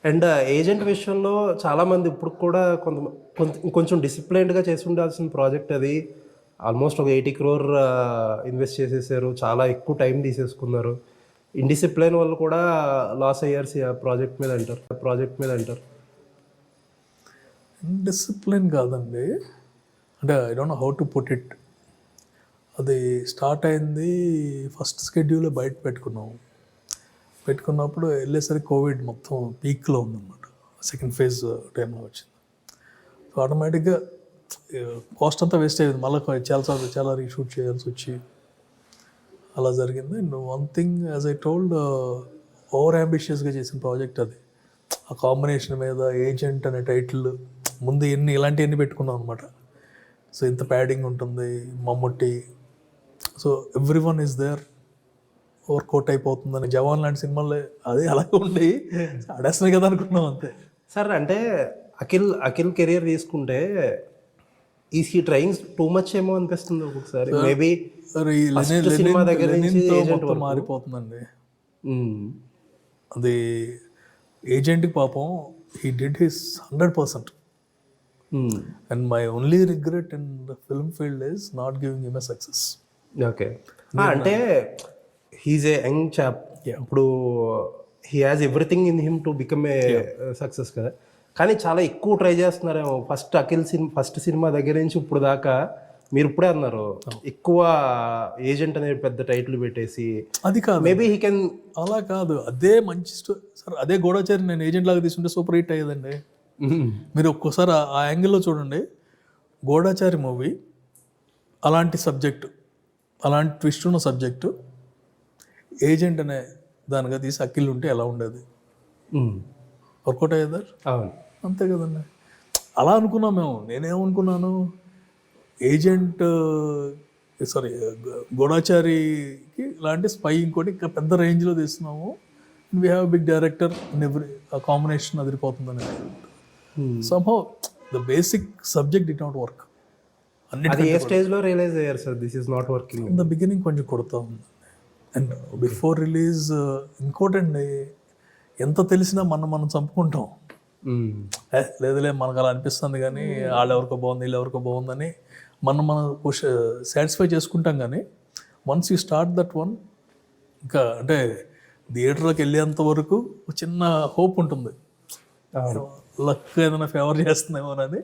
And agent విషయంలో చాలామంది ఇప్పుడు కూడా కొంచెం డిసిప్లైన్డ్గా చేసి ఉండాల్సిన ప్రాజెక్ట్ అది. ఆల్మోస్ట్ ఒక 80 crore ఇన్వెస్ట్ చేసేసారు, చాలా ఎక్కువ టైం తీసేసుకున్నారు. ఇండిసిప్లైన్ వాళ్ళు కూడా లాస్ అయ్యారు ప్రాజెక్ట్ మీద అంటారు. డిసిప్లిన్ కాదండి, అంటే I don't know how to put it. అది స్టార్ట్ అయింది ఫస్ట్ షెడ్యూల్ బయట పెట్టుకున్నప్పుడు వెళ్ళేసరికి కోవిడ్ మొత్తం పీక్లో ఉందన్నమాట. సెకండ్ ఫేజ్ టైంలో వచ్చింది. సో ఆటోమేటిక్గా కాస్ట్ అంతా వేస్ట్ అయ్యింది. మళ్ళీ చాలా రీషూట్ చేయాల్సి వచ్చి అలా జరిగింది. And one thing as I told, over అంబిషియస్గా చేసిన ప్రాజెక్ట్ అది. ఆ కాంబినేషన్ మీద ఏజెంట్ అనే టైటిల్ ముందు ఇలాంటివన్నీ పెట్టుకున్నాం అనమాట. సో ఇంత ప్యాడింగ్ ఉంటుంది, Mammootty, so everyone is there, over coat అయిపోతుందని. జవాన్ లాంటి సినిమాల్లో అదే అలాగే ఉండి ఆడేస్తున్నాయి కదా అనుకున్నాం అంతే. సార్ అంటే అఖిల్ కెరియర్ తీసుకుంటే ఈ ట్రైయింగ్ టూ మచ్ ఏమో అనిపిస్తుంది ఒక్కొక్కసారి. మేబీ సినిమా దగ్గర నుంచి మారిపోతుందండి అది. ఏజెంట్కి పాపం he did his 100%. And my only regret in the film field is not giving him a success. Okay, అంటే హీఈస్ ఏ యంగ్ చాప్, ఇప్పుడు he has everything in him to become a success కదా. కానీ చాలా ఎక్కువ ట్రై చేస్తున్నారేమో. ఫస్ట్ సినిమా దగ్గర నుంచి ఇప్పుడు దాకా మీరు ఇప్పుడే అన్నారు ఎక్కువ ఏజెంట్ అనేది పెద్ద టైటిల్ పెట్టేసి. అది కాదు, మేబీ హీ కెన్. అలా కాదు, అదే మంచి సార్. అదే గూఢచారి నేను ఏజెంట్ లాగా తీసుకుంటే సూపర్ హిట్ అయ్యేదండి. మీరు ఒక్కోసారి ఆ యాంగిల్లో చూడండి. గూఢచారి మూవీ అలాంటి సబ్జెక్టు, అలాంటి ట్విస్ట్ ఉన్న సబ్జెక్టు ఏజెంట్ అనే దానిగా తీసి అఖిల్ ఉంటే ఎలా ఉండేది? వర్కౌట్ అయ్యేదా? అవును, అంతే కదండి. అలా అనుకున్నాం మేము. నేనేమనుకున్నాను, ఏజెంట్ గూఢచారికి ఇలాంటి స్పై ఇంకోటి ఇంకా పెద్ద రేంజ్లో తీస్తున్నాము. We have big director in every, ఆ కాంబినేషన్ అదిరిపోతుందని. somehow the basic subject did not work. అది ఏ స్టేజ్లో రియలైజ్ అయ్యారు sir this is not working? In the beginning కొంచెం కొడతా ఉంది. అండ్ బిఫోర్ రిలీజ్ ఇంకోటండి, ఎంత తెలిసినా మనం చంపుకుంటాం. లేదులే మనకు అలా అనిపిస్తుంది, కానీ వాళ్ళు ఎవరికో బాగుంది, వీళ్ళు ఎవరికో బాగుందని మనం సాటిస్ఫై చేసుకుంటాం. కానీ once you start that one, ఇంకా అంటే థియేటర్లోకి వెళ్ళేంత వరకు చిన్న హోప్ ఉంటుంది, లక్ ఏదైనా ఫేవర్ చేస్తుందేమో అని.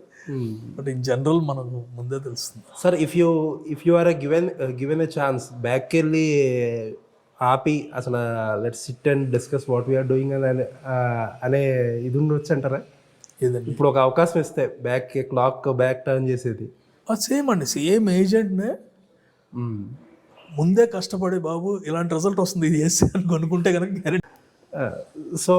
బట్ ఇన్ జనరల్ మనకు ముందే తెలుస్తుంది. Sir if you are given a chance, బ్యాక్కి వెళ్ళి ఆపి అసలు let's sit and discuss what we are doing అనే ఇది ఉండొచ్చు అంటారా? ఏదండి, ఇప్పుడు ఒక అవకాశం ఇస్తే క్లాక్ బ్యాక్ టర్న్ చేసేది? సేమ్ అండి, సేమ్ ఏజెంట్నే ముందే కష్టపడి బాబు ఇలాంటి రిజల్ట్ వస్తుంది ఇది చేసి అని అనుకుంటే కనుక. సో